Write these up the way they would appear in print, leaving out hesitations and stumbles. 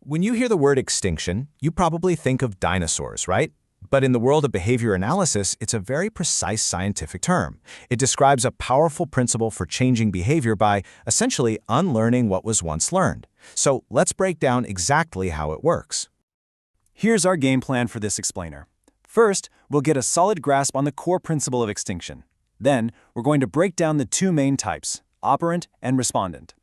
When you hear the word extinction, you probably think of dinosaurs, right? But in the world of behavior analysis, it's a very precise scientific term. It describes a powerful principle for changing behavior by essentially unlearning what was once learned. So let's break down exactly how it works. Here's our game plan for this explainer. First, we'll get a solid grasp on the core principle of extinction. Then, we're going to break down the two main types, operant and respondent.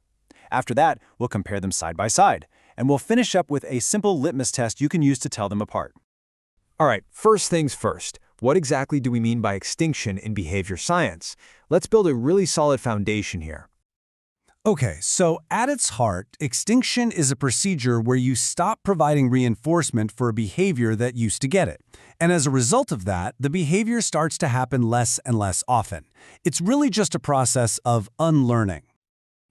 After that, we'll compare them side by side, and we'll finish up with a simple litmus test you can use to tell them apart. All right, first things first. What exactly do we mean by extinction in behavior science? Let's build a really solid foundation here. Okay, so at its heart, extinction is a procedure where you stop providing reinforcement for a behavior that used to get it. And as a result of that, the behavior starts to happen less and less often. It's really just a process of unlearning.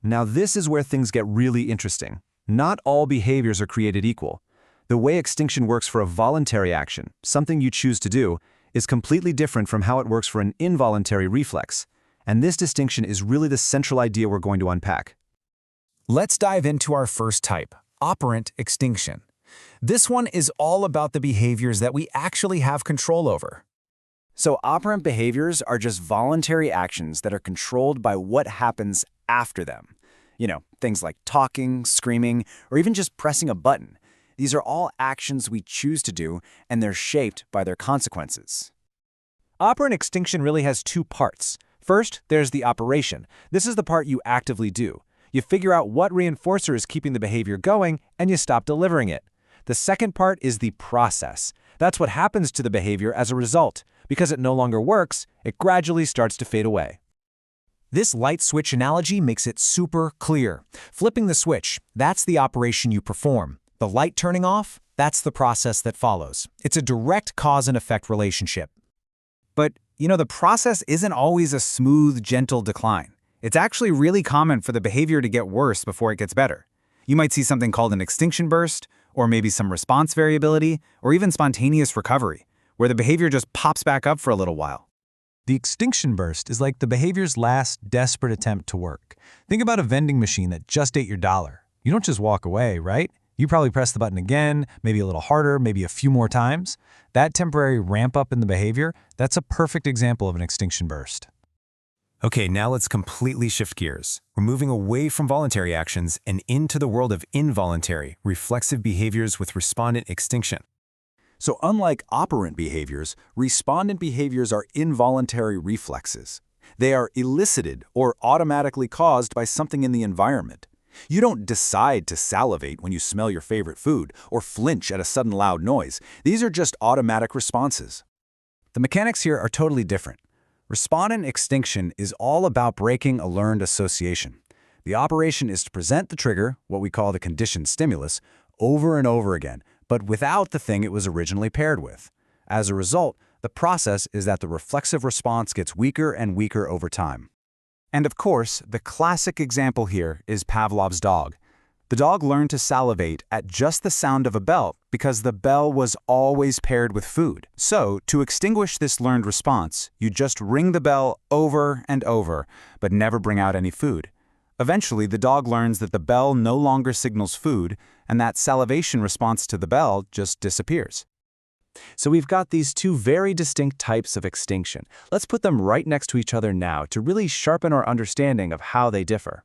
Now this is where things get really interesting. Not all behaviors are created equal. The way extinction works for a voluntary action, something you choose to do, is completely different from how it works for an involuntary reflex. And this distinction is really the central idea we're going to unpack. Let's dive into our first type, operant extinction. This one is all about the behaviors that we actually have control over. So operant behaviors are just voluntary actions that are controlled by what happens after them. You know, things like talking, screaming, or even just pressing a button. These are all actions we choose to do, and they're shaped by their consequences. Operant extinction really has two parts. First, there's the operation. This is the part you actively do. You figure out what reinforcer is keeping the behavior going, and you stop delivering it. The second part is the process. That's what happens to the behavior as a result. Because it no longer works, it gradually starts to fade away. This light switch analogy makes it super clear. Flipping the switch, that's the operation you perform. The light turning off, that's the process that follows. It's a direct cause and effect relationship. But, the process isn't always a smooth, gentle decline. It's actually really common for the behavior to get worse before it gets better. You might see something called an extinction burst, or maybe some response variability, or even spontaneous recovery, where the behavior just pops back up for a little while. The extinction burst is like the behavior's last desperate attempt to work. Think about a vending machine that just ate your dollar. You don't just walk away, right? You probably press the button again, maybe a little harder, maybe a few more times. That temporary ramp up in the behavior, that's a perfect example of an extinction burst. Okay, now let's completely shift gears. We're moving away from voluntary actions and into the world of involuntary, reflexive behaviors with respondent extinction. So unlike operant behaviors, respondent behaviors are involuntary reflexes. They are elicited or automatically caused by something in the environment. You don't decide to salivate when you smell your favorite food or flinch at a sudden loud noise. These are just automatic responses. The mechanics here are totally different. Respondent extinction is all about breaking a learned association. The operation is to present the trigger, what we call the conditioned stimulus, over and over again, but without the thing it was originally paired with. As a result, the process is that the reflexive response gets weaker and weaker over time. And of course, the classic example here is Pavlov's dog. The dog learned to salivate at just the sound of a bell because the bell was always paired with food. So, to extinguish this learned response, you just ring the bell over and over, but never bring out any food. Eventually, the dog learns that the bell no longer signals food, and that salivation response to the bell just disappears. So we've got these two very distinct types of extinction. Let's put them right next to each other now to really sharpen our understanding of how they differ.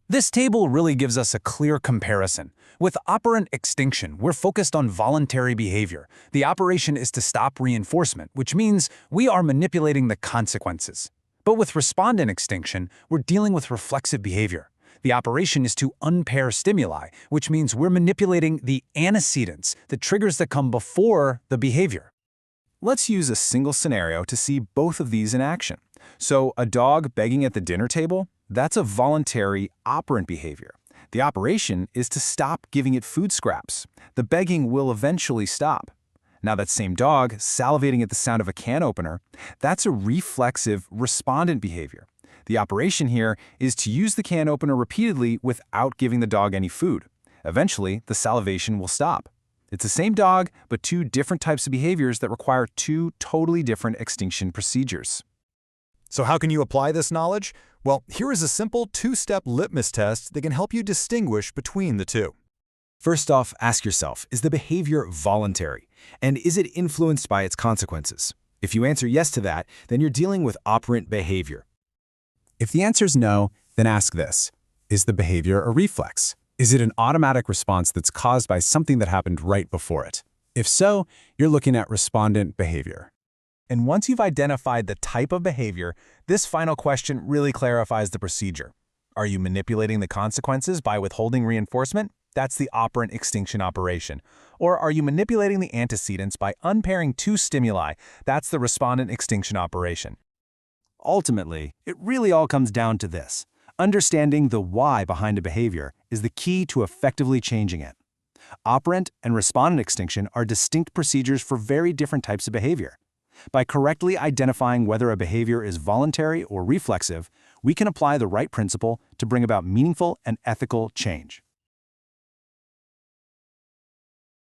This table really gives us a clear comparison. With operant extinction, we're focused on voluntary behavior. The operation is to stop reinforcement, which means we are manipulating the consequences. But with respondent extinction, we're dealing with reflexive behavior. The operation is to unpair stimuli, which means we're manipulating the antecedents, the triggers that come before the behavior. Let's use a single scenario to see both of these in action. So a dog begging at the dinner table, that's a voluntary operant behavior. The operation is to stop giving it food scraps. The begging will eventually stop. Now that same dog salivating at the sound of a can opener, that's a reflexive respondent behavior. The operation here is to use the can opener repeatedly without giving the dog any food. Eventually, the salivation will stop. It's the same dog, but two different types of behaviors that require two totally different extinction procedures. So how can you apply this knowledge? Well, here is a simple two-step litmus test that can help you distinguish between the two. First off, ask yourself, is the behavior voluntary? And is it influenced by its consequences? If you answer yes to that, then you're dealing with operant behavior. If the answer is no, then ask this. Is the behavior a reflex? Is it an automatic response that's caused by something that happened right before it? If so, you're looking at respondent behavior. And once you've identified the type of behavior, this final question really clarifies the procedure. Are you manipulating the consequences by withholding reinforcement? That's the operant extinction operation. Or are you manipulating the antecedents by unpairing two stimuli? That's the respondent extinction operation. Ultimately, it really all comes down to this. Understanding the why behind a behavior is the key to effectively changing it. Operant and respondent extinction are distinct procedures for very different types of behavior. By correctly identifying whether a behavior is voluntary or reflexive, we can apply the right principle to bring about meaningful and ethical change.